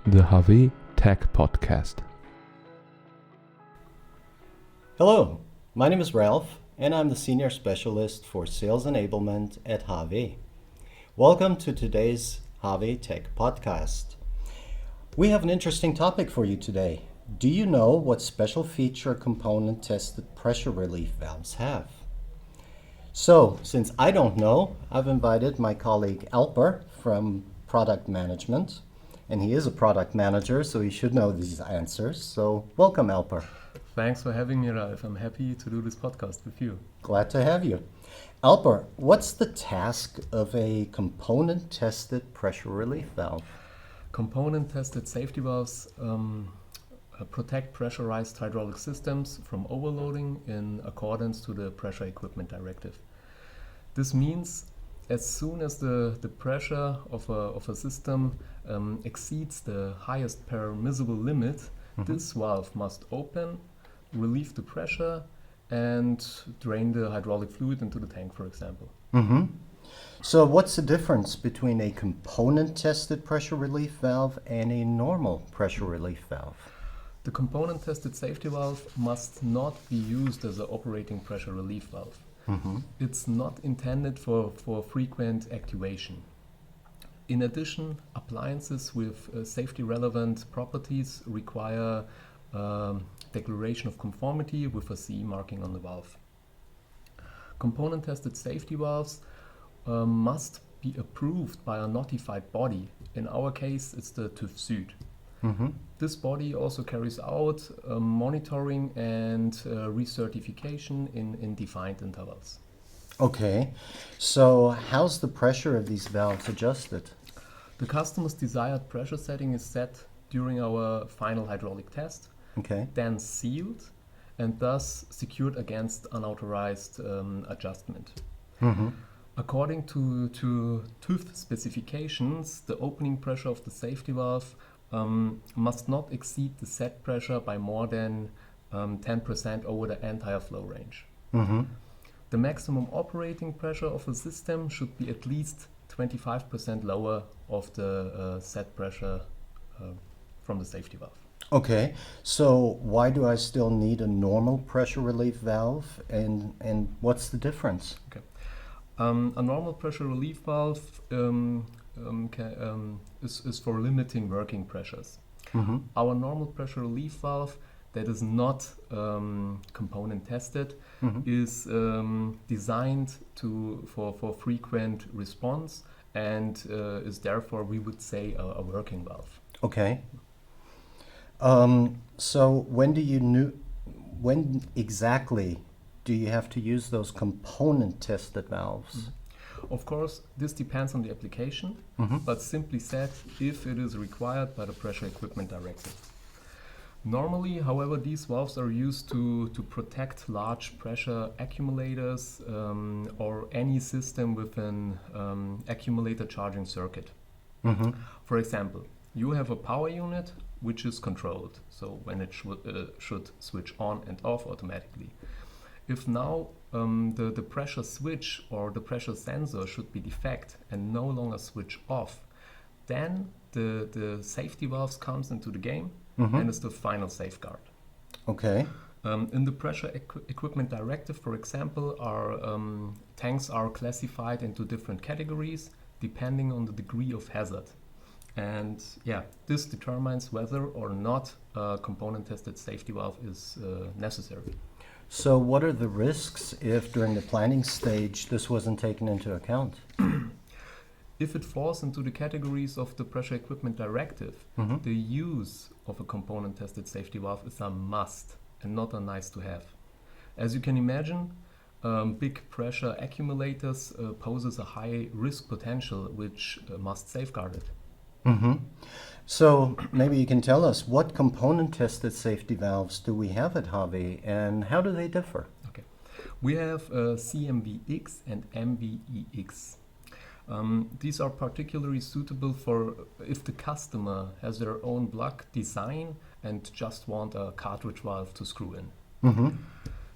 the HAWE Tech Podcast. Hello, my name is Ralph, and I'm the Senior Specialist for Sales Enablement at HAWE. Welcome to today's HAWE Tech Podcast. We have an interesting topic for you today. Do you know what special feature component tested pressure relief valves have? So, since I don't know, I've invited my colleague Alper from Product Management, and he is a product manager, so he should know these answers. So, welcome, Alper. Thanks for having me, Ralph. I'm happy to do this podcast with you. Glad to have you. Alper, what's the task of a component-tested pressure relief valve? Component-tested safety valves protect pressurized hydraulic systems from overloading in accordance to the Pressure Equipment Directive. This means as soon as the pressure of a system exceeds the highest permissible limit, this valve must open, relieve the pressure, and drain the hydraulic fluid into the tank, for example. So what's the difference between a component-tested pressure relief valve and a normal pressure relief valve? The component-tested safety valve must not be used as an operating pressure relief valve. It's not intended for frequent activation. In addition, appliances with safety-relevant properties require declaration of conformity with a CE marking on the valve. Component-tested safety valves must be approved by a notified body. In our case, it's the TÜV Süd. This body also carries out monitoring and recertification in defined intervals. Okay, so how's the pressure of these valves adjusted? The customer's desired pressure setting is set during our final hydraulic test, then sealed and thus secured against unauthorized adjustment. According to TÜV specifications, the opening pressure of the safety valve must not exceed the set pressure by more than 10% over the entire flow range. The maximum operating pressure of a system should be at least 25% lower of the set pressure from the safety valve. Okay, so why do I still need a normal pressure relief valve, and what's the difference? Okay. A normal pressure relief valve is for limiting working pressures. Our normal pressure relief valve that is not component tested is designed for frequent response and is therefore, we would say, a working valve. Okay. So when exactly do you have to use those component tested valves? Of course, this depends on the application, but simply said, if it is required by the Pressure Equipment Directive. Normally, however, these valves are used to protect large pressure accumulators or any system with an accumulator charging circuit. For example, you have a power unit which is controlled, so when it should switch on and off automatically. If now the pressure switch or the pressure sensor should be defect and no longer switch off, then the safety valves comes into the game and is the final safeguard. Okay. In the Pressure Equipment Directive, for example, our tanks are classified into different categories depending on the degree of hazard. And this determines whether or not a component-tested safety valve is necessary. So what are the risks if during the planning stage this wasn't taken into account? If it falls into the categories of the Pressure Equipment Directive, the use of a component-tested safety valve is a must and not a nice to have. As you can imagine, big pressure accumulators poses a high risk potential which must safeguard it. So maybe you can tell us, what component-tested safety valves do we have at HAWE and how do they differ? Okay, we have CMVX and MVEX. These are particularly suitable for if the customer has their own block design and just want a cartridge valve to screw in.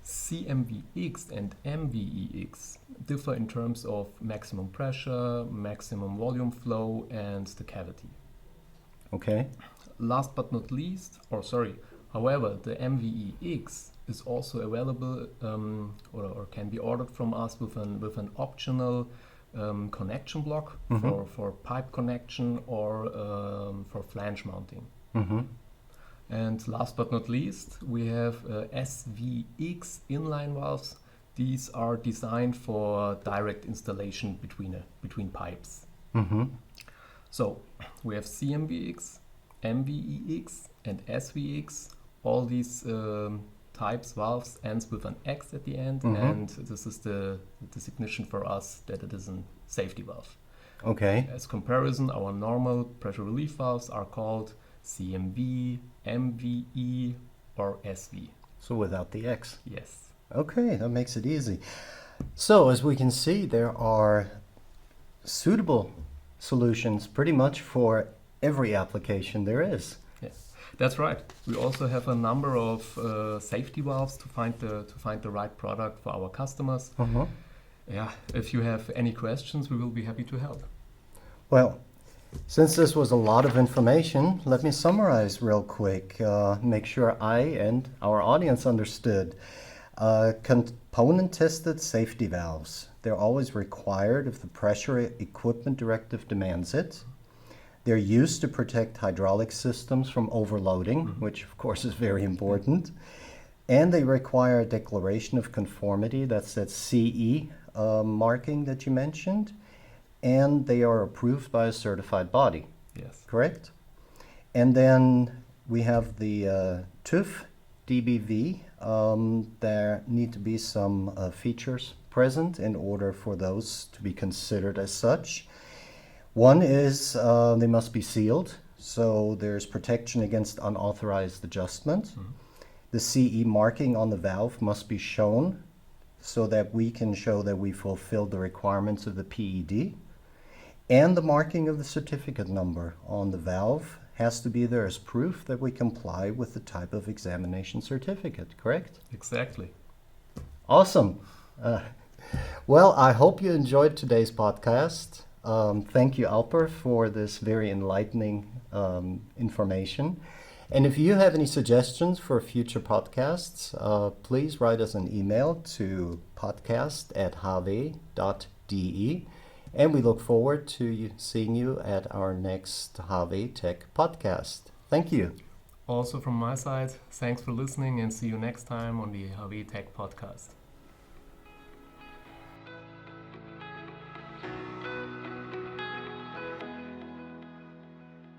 CMVX and MVEX differ in terms of maximum pressure, maximum volume flow, and the cavity. Okay. Last but not least, however, the MVEX is also available or can be ordered from us with an optional connection block for pipe connection or for flange mounting. And last but not least, we have SVX inline valves. These are designed for direct installation between pipes. So we have CMVX, MVEX, and SVX. All these types valves ends with an X at the end, and this is the designation for us that it is a safety valve. Okay. As comparison, our normal pressure relief valves are called CMV, MVE, or SV. So without the X. Yes. Okay, that makes it easy. So as we can see, there are suitable solutions pretty much for every application there is. Yes, that's right. We also have a number of safety valves to find the right product for our customers. Yeah, if you have any questions, we will be happy to help. Well, since this was a lot of information, let me summarize real quick, make sure I and our audience understood. Component-tested safety valves. They're always required if the pressure equipment directive demands it. They're used to protect hydraulic systems from overloading, which of course is very important. And they require a declaration of conformity, that's that CE marking that you mentioned. And they are approved by a certified body. Yes. Correct? And then we have the TÜV DBV. There need to be some features present in order for those to be considered as such. One is they must be sealed, so there's protection against unauthorized adjustment. The CE marking on the valve must be shown so that we can show that we fulfilled the requirements of the PED. And the marking of the certificate number on the valve has to be there as proof that we comply with the type of examination certificate, correct? Exactly. Awesome. Well, I hope you enjoyed today's podcast. Thank you, Alper, for this very enlightening information. And if you have any suggestions for future podcasts, please write us an email to podcast@hawe.de. And we look forward to seeing you at our next HAWE Tech Podcast. Thank you. Also from my side, thanks for listening and see you next time on the HAWE Tech Podcast.